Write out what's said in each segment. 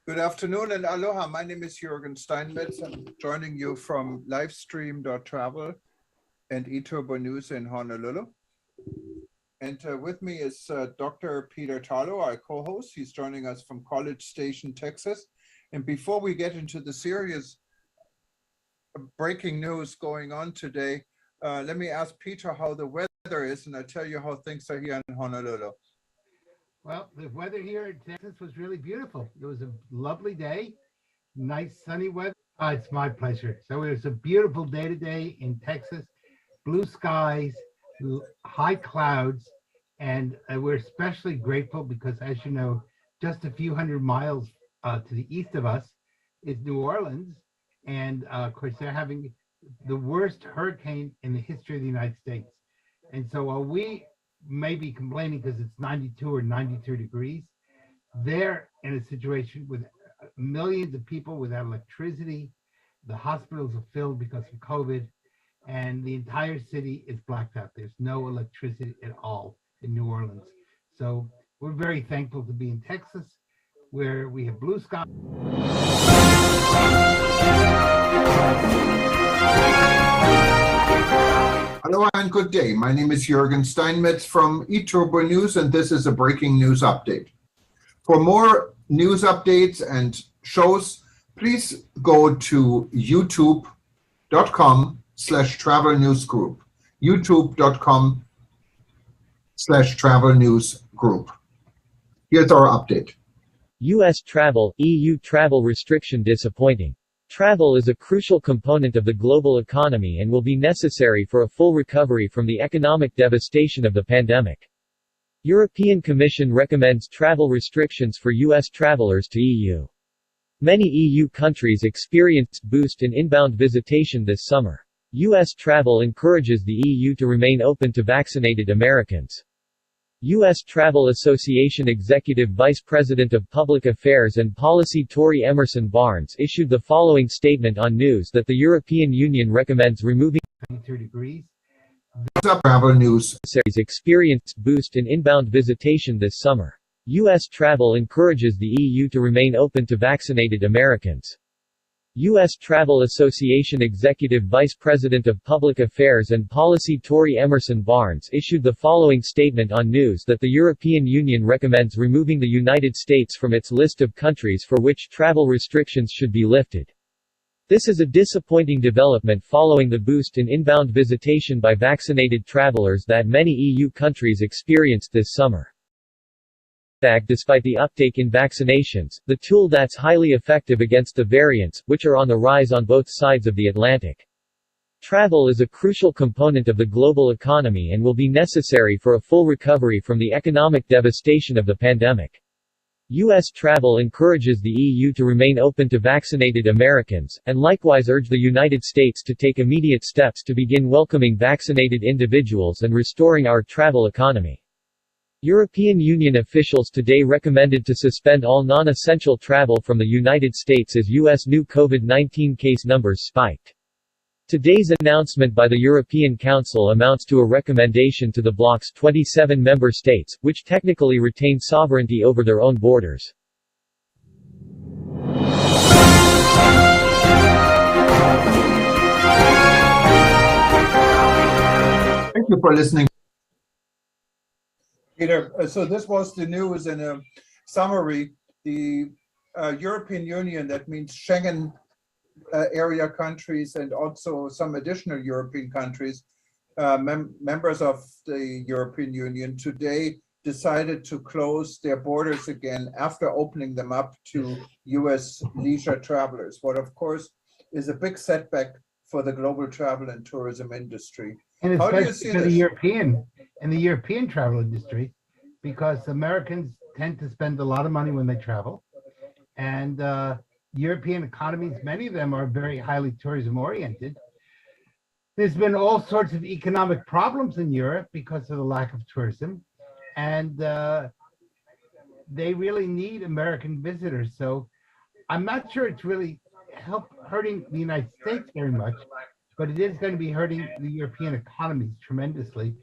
Good afternoon and aloha. My name is Juergen Steinmetz. I'm joining you from livestream.travel and eTurbo News in Honolulu. And with me is Dr. Peter Tarlow, our co-host. He's joining us from College Station, Texas. And before we get into the serious breaking news going on today, let me ask Peter how the weather is, and I'll tell you how things are here in Honolulu. Well, the weather here in Texas was really beautiful. It was a lovely day, nice sunny weather. It's my pleasure. So it was a beautiful day today in Texas, blue skies, high clouds, and we're especially grateful because, as you know, just a few hundred miles to the east of us is New Orleans. And of course, they're having the worst hurricane in the history of the United States. And so while we may be complaining because it's 92 or 93 degrees, they're in a situation with millions of people without electricity. The hospitals are filled because of COVID, and the entire city is blacked out. There's no electricity at all in New Orleans. So we're very thankful to be in Texas, where we have blue skies. Hello and good day. My name is Juergen Steinmetz from eTurbo News, and this is a breaking news update. For more news updates and shows, please go to youtube.com/travel news group. youtube.com/travel news group. Here's our update. U.S. travel, EU travel restriction disappointing. Travel is a crucial component of the global economy and will be necessary for a full recovery from the economic devastation of the pandemic. European Commission recommends travel restrictions for U.S. travelers to EU. Many EU countries experienced boost in inbound visitation this summer. U.S. travel encourages the EU to remain open to vaccinated Americans. U.S. Travel Association Executive Vice President of Public Affairs and Policy Tory Emerson Barnes issued the following statement on news that the European Union recommends removing 93 degrees. Travel news experienced boost in inbound visitation this summer. U.S. travel encourages the EU to remain open to vaccinated Americans. U.S. Travel Association Executive Vice President of Public Affairs and Policy Tory Emerson Barnes issued the following statement on news that the European Union recommends removing the United States from its list of countries for which travel restrictions should be lifted. This is a disappointing development following the boost in inbound visitation by vaccinated travelers that many EU countries experienced this summer. Despite the uptake in vaccinations, the tool that's highly effective against the variants, which are on the rise on both sides of the Atlantic. Travel is a crucial component of the global economy and will be necessary for a full recovery from the economic devastation of the pandemic. U.S. travel encourages the EU to remain open to vaccinated Americans, and likewise urge the United States to take immediate steps to begin welcoming vaccinated individuals and restoring our travel economy. European Union officials today recommended to suspend all non-essential travel from the United States as U.S. new COVID-19 case numbers spiked. Today's announcement by the European Council amounts to a recommendation to the bloc's 27 member states, which technically retain sovereignty over their own borders. Thank you for listening. Peter, so this was the news in a summary. The European Union, that means Schengen area countries and also some additional European countries, members of the European Union, today decided to close their borders again after opening them up to U.S. leisure travelers, what of course is a big setback for the global travel and tourism industry. And especially for the European travel industry, because Americans tend to spend a lot of money when they travel, and European economies, many of them are very highly tourism oriented. There's been all sorts of economic problems in Europe because of the lack of tourism, and they really need American visitors. So I'm not sure it's really hurting the United States very much, but it is going to be hurting the European economies tremendously.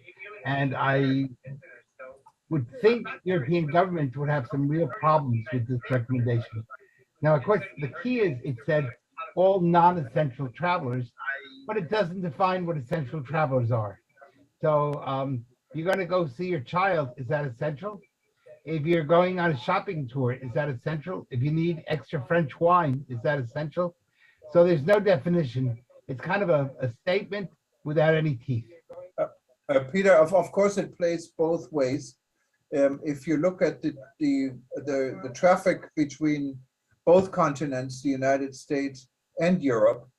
And I would think European governments would have some real problems with this recommendation. Now, of course, the key is it said all non-essential travelers, but it doesn't define what essential travelers are. So you're going to go see your child, is that essential? If you're going on a shopping tour, is that essential? If you need extra French wine, is that essential? So there's no definition. It's kind of a statement without any teeth. Peter, of course, it plays both ways. If you look at the traffic between both continents, the United States and Europe,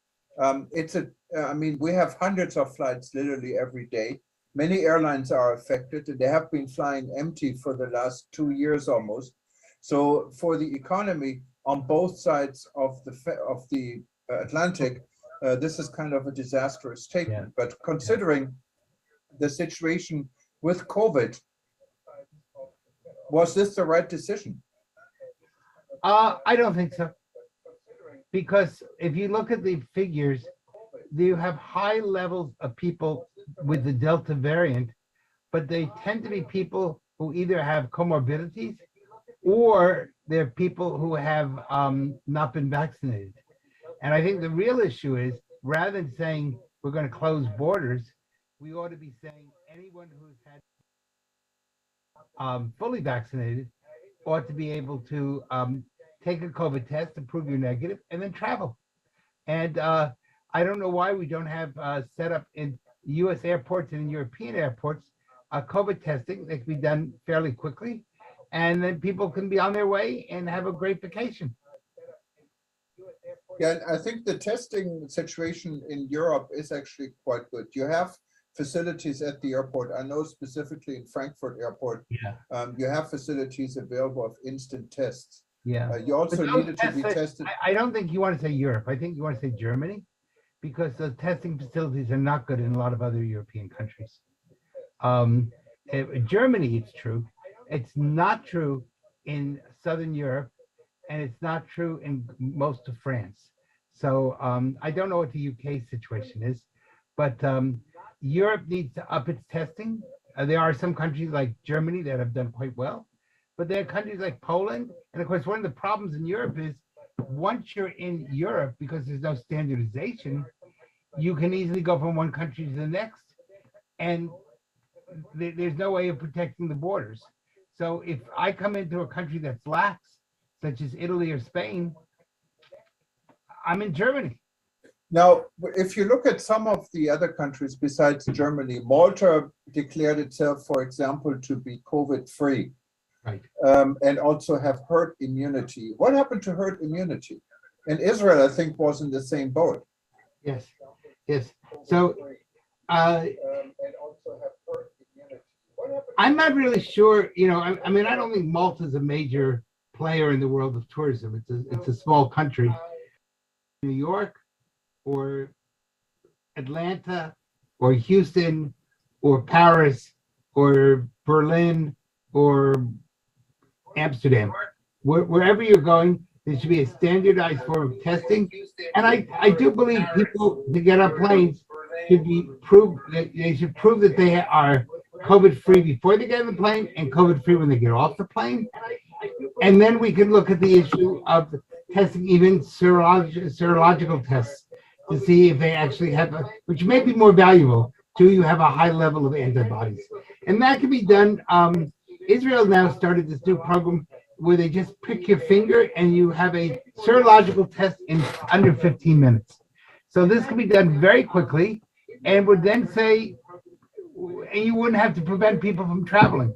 I mean, we have hundreds of flights literally every day. Many airlines are affected, and they have been flying empty for the last 2 years almost. So for the economy on both sides of the Atlantic, this is kind of a disastrous statement. But considering the situation with COVID, was this the right decision? I don't think so. Because if you look at the figures, you have high levels of people with the Delta variant, but they tend to be people who either have comorbidities or they're people who have not been vaccinated. And I think the real issue is, rather than saying we're going to close borders, we ought to be saying anyone who's had fully vaccinated ought to be able to take a COVID test and prove you're negative and then travel. And I don't know why we don't have set up in US airports and in European airports COVID testing that can be done fairly quickly, and then people can be on their way and have a great vacation. Yeah, I think the testing situation in Europe is actually quite good. You have facilities at the airport. I know specifically in Frankfurt Airport, you have facilities available of instant tests. Yeah. You also needed to be tested. I don't think you want to say Europe. I think you want to say Germany, because the testing facilities are not good in a lot of other European countries. Germany, it's true. It's not true in Southern Europe, and it's not true in most of France. So I don't know what the UK situation is, but Europe needs to up its testing. There are some countries like Germany that have done quite well, but there are countries like Poland. And of course, one of the problems in Europe is once you're in Europe, because there's no standardization, you can easily go from one country to the next, and there's no way of protecting the borders. So if I come into a country that's lax, such as Italy or Spain, I'm in Germany. Now, if you look at some of the other countries besides Germany, Malta declared itself, for example, to be COVID-free, right, and also have herd immunity. What happened to herd immunity? And Israel, I think, was in the same boat. Yes, yes. So I'm not really sure. You know, I mean, I don't think Malta is a major player in the world of tourism. It's a small country. New York, or Atlanta, or Houston, or Paris, or Berlin, or Amsterdam. Wherever you're going, there should be a standardized form of testing. And I do believe people to get on planes should be proved that they should prove that they are COVID-free before they get on the plane and COVID-free when they get off the plane. And then we can look at the issue of testing even serological tests to see if they actually have, which may be more valuable, do you have a high level of antibodies? And that can be done. Israel now started this new program where they just prick your finger and you have a serological test in under 15 minutes. So this can be done very quickly and would then say, and you wouldn't have to prevent people from traveling.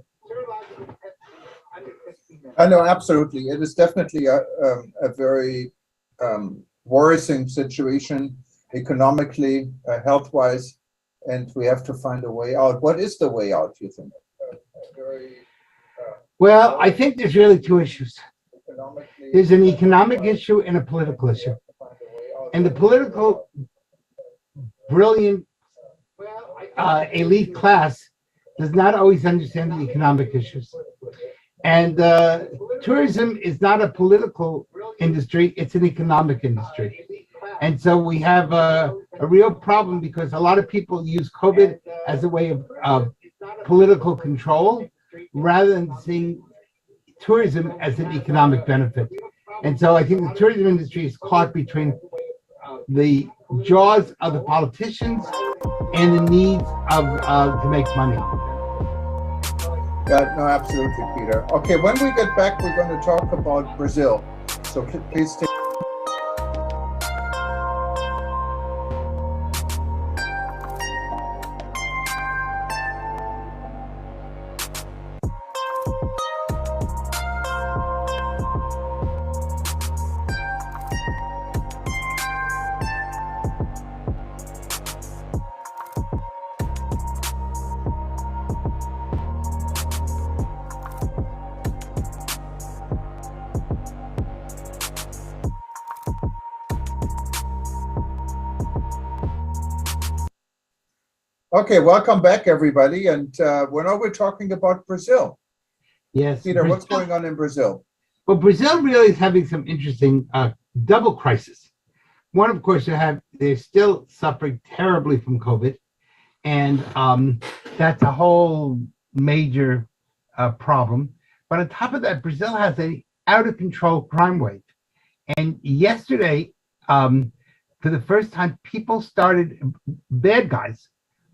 I know, absolutely. It is definitely a very worrisome situation economically, health-wise, and we have to find a way out. What is the way out, do you think? Well, I think there's really two issues. There's an economic issue and a political issue. And the political, brilliant elite class does not always understand the economic issues. And tourism is not a political industry, it's an economic industry. And so we have a real problem because a lot of people use COVID as a way of political control rather than seeing tourism as an economic benefit. And so I think the tourism industry is caught between the jaws of the politicians and the needs of to make money. Yeah, no, absolutely, Peter. Okay, when we get back, we're going to talk about Brazil. So please stay. Okay, welcome back, everybody. And we're talking about Brazil. Yes. Peter, what's going on in Brazil? Well, Brazil really is having some interesting double crisis. One, of course, they're still suffering terribly from COVID. And that's a whole major problem. But on top of that, Brazil has a out of control crime wave. And yesterday, for the first time, bad guys,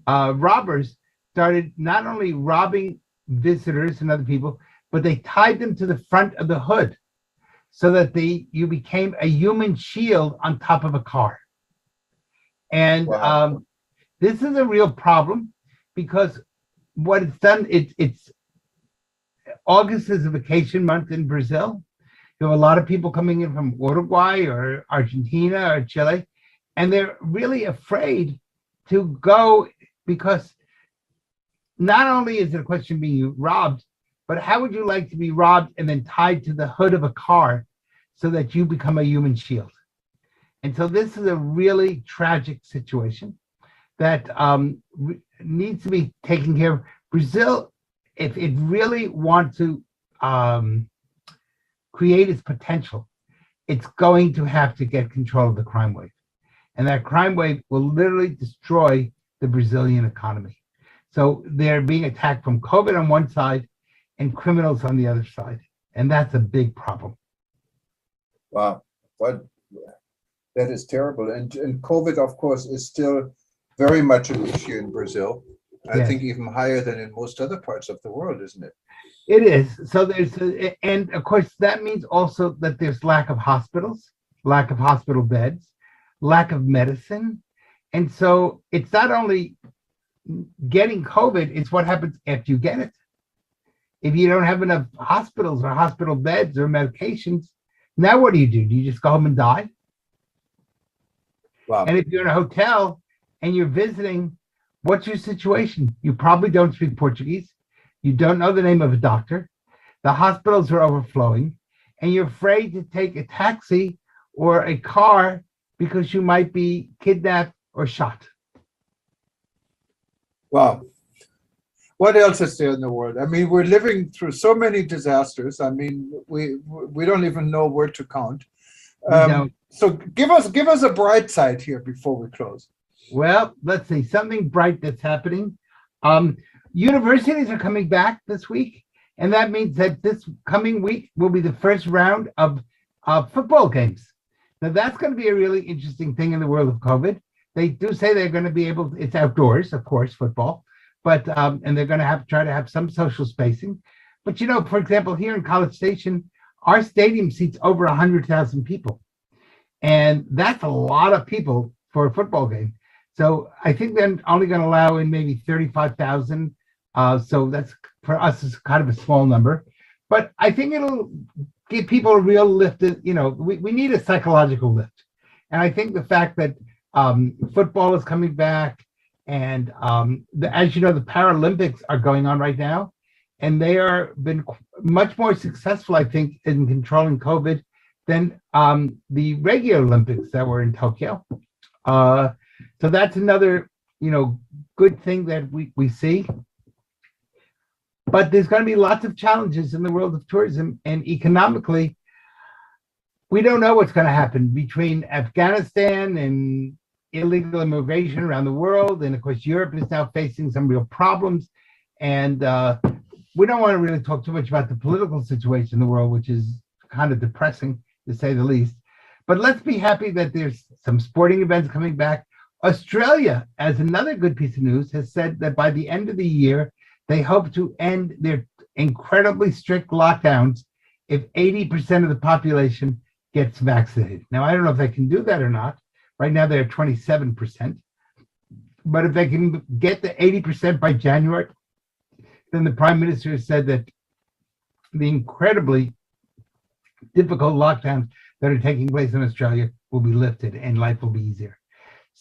robbers started not only robbing visitors and other people, but they tied them to the front of the hood so that you became a human shield on top of a car. And Wow. This is a real problem because what it's done, it's August is a vacation month in Brazil. You have a lot of people coming in from Uruguay or Argentina or Chile, and they're really afraid to go because not only is it a question of being robbed, but how would you like to be robbed and then tied to the hood of a car so that you become a human shield? And so this is a really tragic situation that needs to be taken care of. Brazil, if it really wants to create its potential, it's going to have to get control of the crime wave. And that crime wave will literally destroy the Brazilian economy. So they're being attacked from COVID on one side and criminals on the other side. And that's a big problem. Wow, that is terrible. And COVID, of course, is still very much an issue in Brazil. I Yes. think even higher than in most other parts of the world, isn't it? It is. So and of course, that means also that there's lack of hospitals, lack of hospital beds, lack of medicine. And so it's not only getting COVID, it's what happens after you get it. If you don't have enough hospitals or hospital beds or medications, now what do? Do you just go home and die? Wow. And if you're in a hotel and you're visiting, what's your situation? You probably don't speak Portuguese. You don't know the name of a doctor. The hospitals are overflowing, and you're afraid to take a taxi or a car because you might be kidnapped or shot. Wow. What else is there in the world? I mean, we're living through so many disasters. I mean, we don't even know where to count. So give us a bright side here before we close. Well, let's see, something bright that's happening. Universities are coming back this week, and that means that this coming week will be the first round of football games. Now, that's going to be a really interesting thing in the world of COVID. They do say they're going to be able, it's outdoors, of course, football, but and they're going to try to have some social spacing. But, you know, for example, here in College Station, our stadium seats over 100,000 people. And that's a lot of people for a football game. So I think they're only going to allow in maybe 35,000. So that's, for us, is kind of a small number. But I think it'll give people a real lift. You know, we need a psychological lift. And I think the fact that football is coming back, and as you know, the Paralympics are going on right now, and they are been much more successful, I think, in controlling COVID than the regular Olympics that were in Tokyo. So that's another, you know, good thing that we see. But there's going to be lots of challenges in the world of tourism, and economically, we don't know what's going to happen between Afghanistan and illegal immigration around the world. And of course, Europe is now facing some real problems. And we don't want to really talk too much about the political situation in the world, which is kind of depressing to say the least. But let's be happy that there's some sporting events coming back. Australia, as another good piece of news, has said that by the end of the year, they hope to end their incredibly strict lockdowns if 80% of the population gets vaccinated. Now, I don't know if they can do that or not. Right now, they're 27%. But if they can get to 80% by January, then the Prime Minister has said that the incredibly difficult lockdowns that are taking place in Australia will be lifted and life will be easier.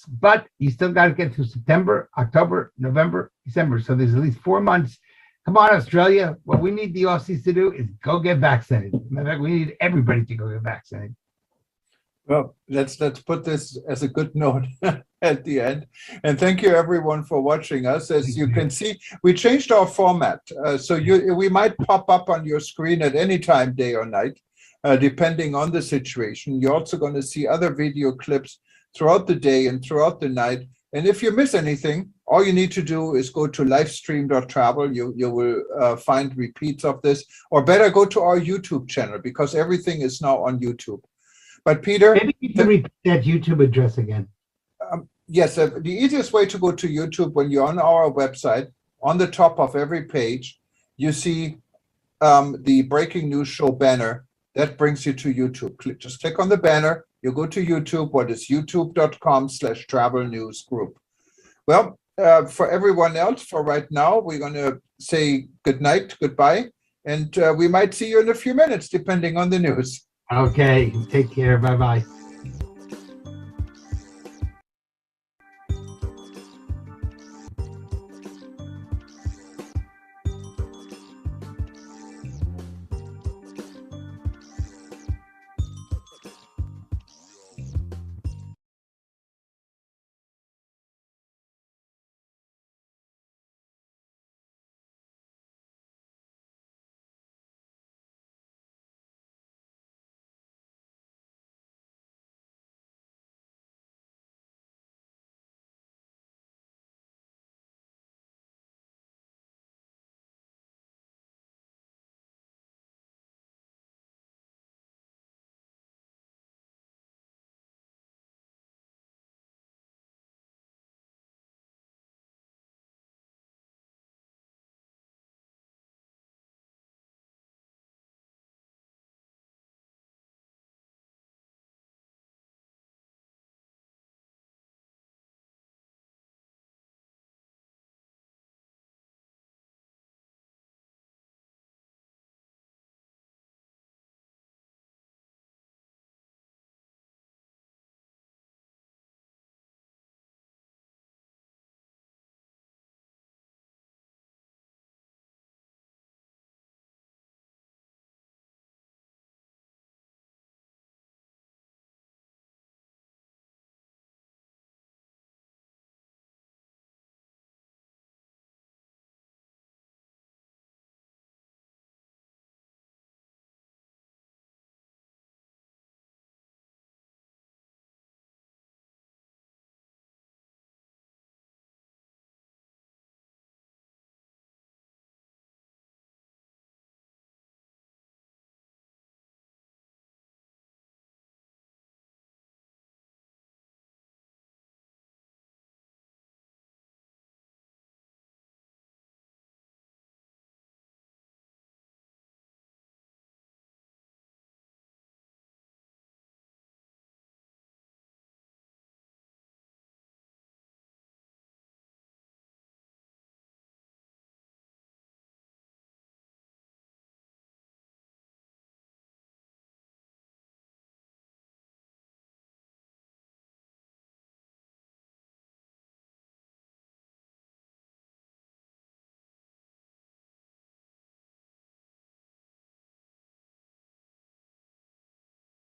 But you still got to get through September, October, November, December. So there's at least 4 months. Come on, Australia. What we need the Aussies to do is go get vaccinated. In fact, we need everybody to go get vaccinated. Well, let's put this as a good note at the end. And thank you everyone for watching us. As you can see, we changed our format. So we might pop up on your screen at any time, day or night, depending on the situation. You're also going to see other video clips throughout the day and throughout the night. And if you miss anything, all you need to do is go to livestream.travel. You will find repeats of this, or better go to our YouTube channel because everything is now on YouTube. But Peter, maybe you can repeat that YouTube address again. Yes, the easiest way to go to YouTube, when you're on our website, on the top of every page, you see the breaking news show banner. That brings you to YouTube. Just click on the banner. You go to YouTube. What is youtube.com/travel news group. Well, for everyone else, for right now, we're going to say good night, goodbye, and we might see you in a few minutes, depending on the news. Okay, take care. Bye-bye.